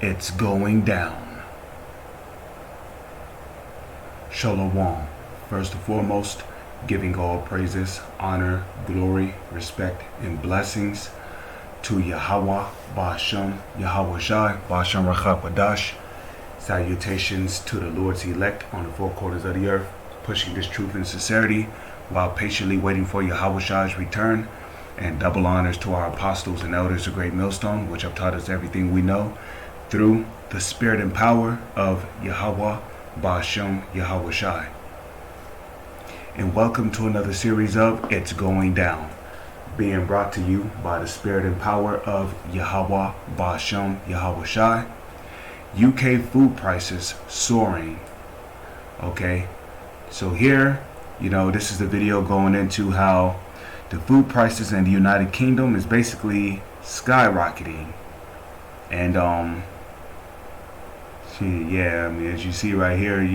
It's going down. Shalom. First and foremost, giving all praises, honor, glory, respect, and blessings to Yahweh, Ba'ashem, Yahweh Shai, Ba'ashem Rachab Wadash. Salutations to the Lord's elect on the four corners of the earth, pushing this truth in sincerity while patiently waiting for Yahweh Shai's return. And double honors to our apostles and elders of Great Millstone, which have taught us everything we know through the spirit and power of Yahweh, Ba'ashem, Yahweh Shai. And welcome to another series of It's Going Down, being brought to you by the spirit and power of Yahweh, Ba'ashem, Yahweh Shai. UK food prices soaring. Okay, so here, this is the video going into how the food prices in the United Kingdom is basically skyrocketing. And as you see right here,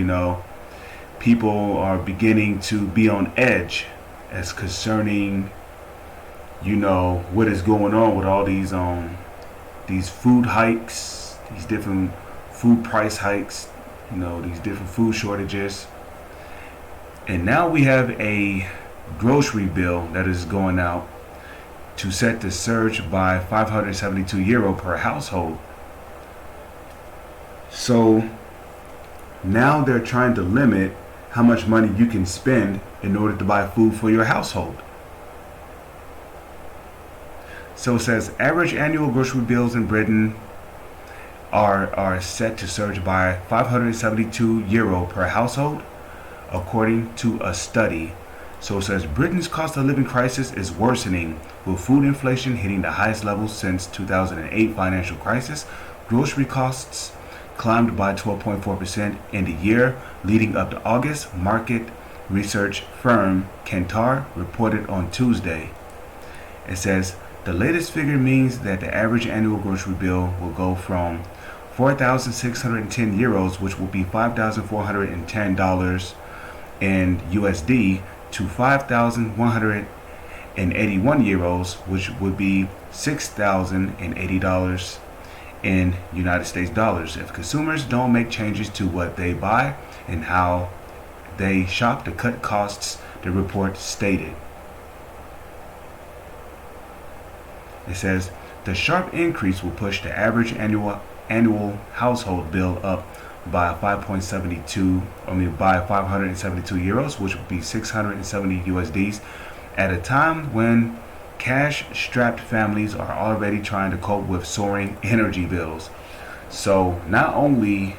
people are beginning to be on edge as concerning, what is going on with all these food hikes, these different food price hikes, these different food shortages. And now we have a grocery bill that is going out to set the surge by €572 per household. So now they're trying to limit how much money you can spend in order to buy food for your household. So it says average annual grocery bills in Britain are set to surge by €572 per household, according to a study. So it says Britain's cost of living crisis is worsening, with food inflation hitting the highest levels since 2008 financial crisis. Grocery costs climbed by 12.4% in the year leading up to August, market research firm Kantar reported on Tuesday. It says the latest figure means that the average annual grocery bill will go from €4,610, which will be $5,410 in USD, to €5,181, which would be $6,080 in United States dollars, if consumers don't make changes to what they buy and how they shop to cut costs, the report stated. It says the sharp increase will push the average annual household bill up by €572, which would be 670 USDs, at a time when cash-strapped families are already trying to cope with soaring energy bills. So not only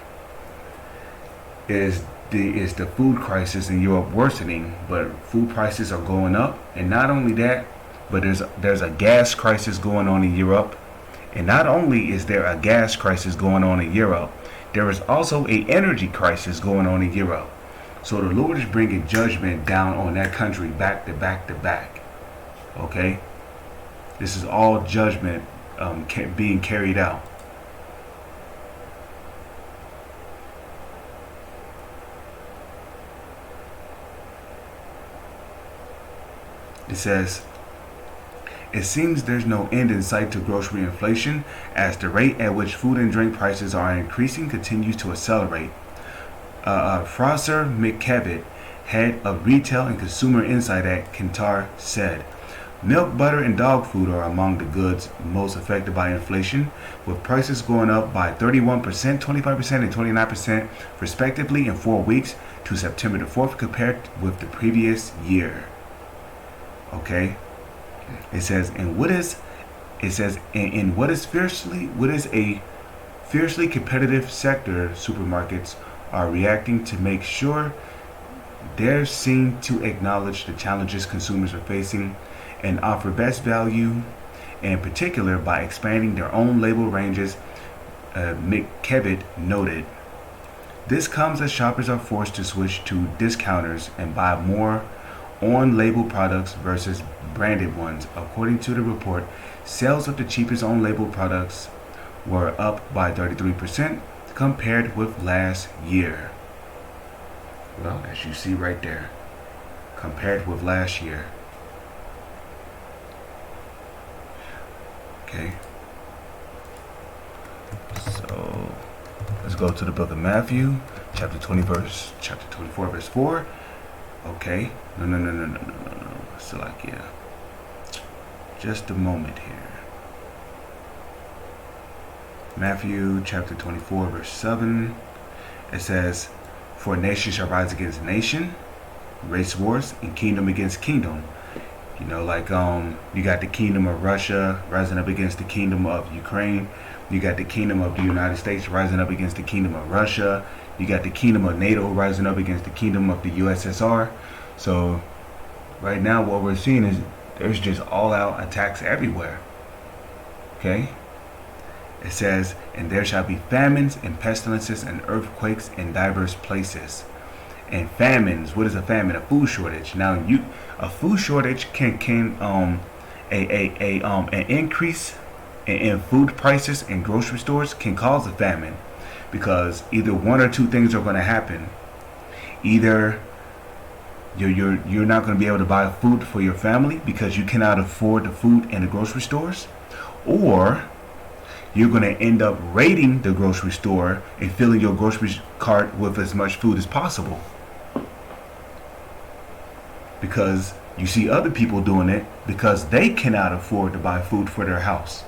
is the food crisis in Europe worsening, but food prices are going up. And not only that, but there's a gas crisis going on in Europe. And not only is there a gas crisis going on in Europe, there is also an energy crisis going on in Europe. So the Lord is bringing judgment down on that country back to back to back. Okay? This is all judgment being carried out. It says, it seems there's no end in sight to grocery inflation as the rate at which food and drink prices are increasing continues to accelerate. Fraser McKevitt, head of retail and consumer insight at Kantar, said, milk, butter, and dog food are among the goods most affected by inflation, with prices going up by 31%, 25%, and 29% respectively in 4 weeks to September the 4th compared with the previous year. Okay? It says, in what is a fiercely competitive sector, supermarkets are reacting to make sure they're seen to acknowledge the challenges consumers are facing and offer best value, in particular by expanding their own label ranges, McKevitt noted. This comes as shoppers are forced to switch to discounters and buy more on-label products versus branded ones. According to the report, sales of the cheapest on-label products were up by 33% compared with last year. Well, as you see right there, compared with last year. Okay. So go to the book of Matthew, chapter 24, verse 4. Okay. No. So like, yeah. Just a moment here. Matthew chapter 24, verse 7. It says, "For nation shall rise against nation, race wars, and kingdom against kingdom." You know, like you got the kingdom of Russia rising up against the kingdom of Ukraine. You got the kingdom of the United States rising up against the kingdom of Russia. You got the kingdom of NATO rising up against the kingdom of the USSR. So right now what we're seeing is there's just all-out attacks everywhere. Okay? It says, "And there shall be famines and pestilences and earthquakes in diverse places." And famines, what is a famine? A food shortage. Now a food shortage can an increase in food prices in grocery stores can cause a famine, because either one or two things are going to happen. Either you're not going to be able to buy food for your family because you cannot afford the food in the grocery stores, or you're going to end up raiding the grocery store and filling your grocery cart with as much food as possible, because you see other people doing it because they cannot afford to buy food for their house.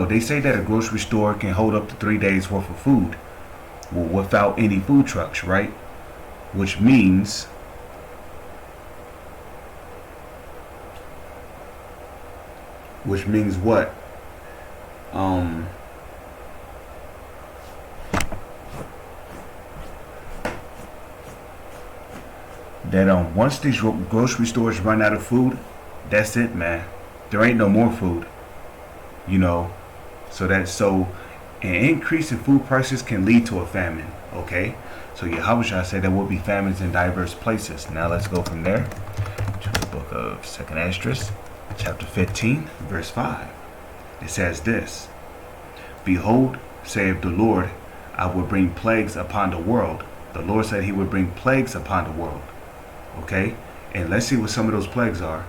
They say that a grocery store can hold up to 3 days worth of food, well, without any food trucks, right? Which means what? That once these grocery stores run out of food, that's it, man. There ain't no more food. So an increase in food prices can lead to a famine. Okay, so Yahushua said there will be famines in diverse places. Now let's go from there to the book of 2nd Esdras, chapter 15, verse 5. It says this: "Behold, saith the Lord, I will bring plagues upon the world." The Lord said he would bring plagues upon the world. Okay, and let's see what some of those plagues are.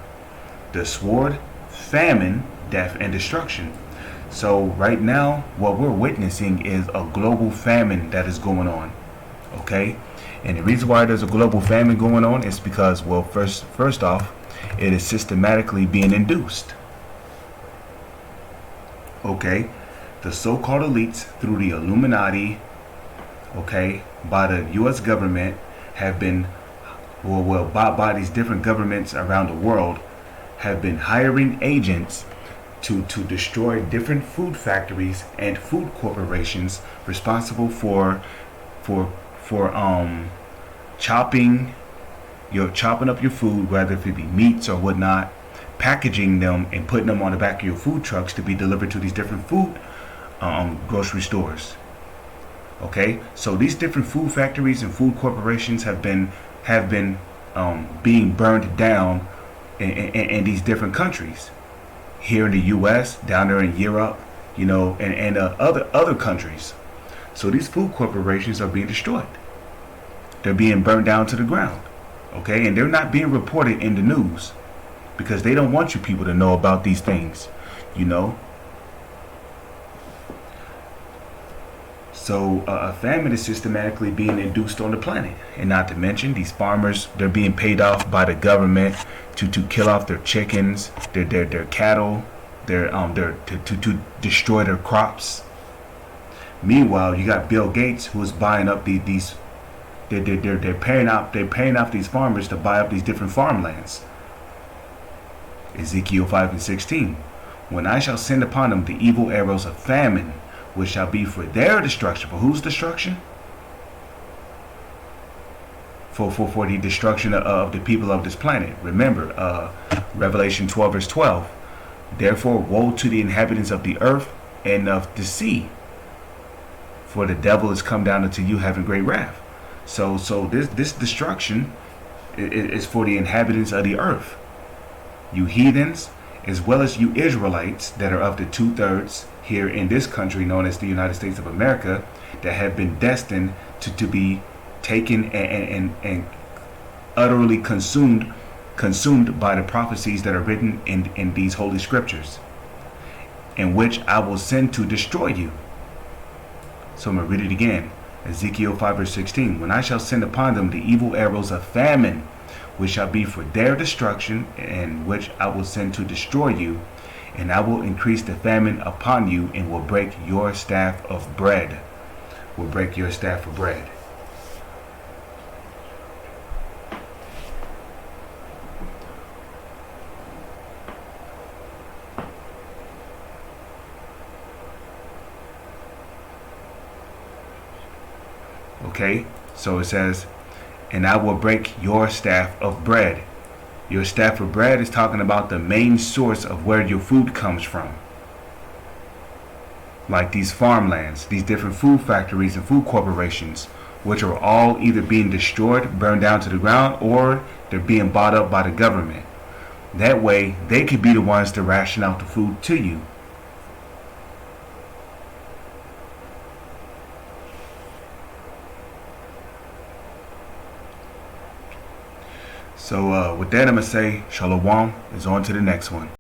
The sword, famine, death, and destruction. So right now, what we're witnessing is a global famine that is going on. Okay, and the reason why there's a global famine going on is because, well, first off, it is systematically being induced. Okay, the so-called elites through the Illuminati, okay, by the U.S. government have been, by these different governments around the world, have been hiring agents to destroy different food factories and food corporations responsible for chopping up your food, whether it be meats or whatnot, packaging them and putting them on the back of your food trucks to be delivered to these different food grocery stores. Okay, so these different food factories and food corporations have been being burned down in these different countries. Here in the U.S., down there in Europe, and other countries. So these food corporations are being destroyed. They're being burned down to the ground. Okay, and they're not being reported in the news because they don't want you people to know about these things. So a famine is systematically being induced on the planet, and not to mention these farmers, they're being paid off by the government to kill off their chickens, their cattle, to destroy their crops. Meanwhile, you got Bill Gates, who is buying up these. They're paying off these farmers to buy up these different farmlands. Ezekiel 5:16. "When I shall send upon them the evil arrows of famine, which shall be for their destruction." For whose destruction? For the destruction of the people of this planet. Remember, Revelation 12 verse 12. "Therefore woe to the inhabitants of the earth and of the sea, for the devil is come down unto you having great wrath." So this destruction is for the inhabitants of the earth, you heathens, as well as you Israelites that are of the 2/3 here in this country known as the United States of America, that have been destined to be taken and utterly consumed by the prophecies that are written in these holy scriptures. in which I will send to destroy you. So I'm going to read it again. Ezekiel 5 verse 16. When I shall send upon them the evil arrows of famine, which shall be for their destruction, and which I will send to destroy you, and I will increase the famine upon you, and will break your staff of bread. Will break your staff of bread. Okay, so it says, and I will break your staff of bread. Your staff of bread is talking about the main source of where your food comes from. Like these farmlands, these different food factories and food corporations, which are all either being destroyed, burned down to the ground, or they're being bought up by the government. That way, they could be the ones to ration out the food to you. So with that, I'm going to say Shalom is on to the next one.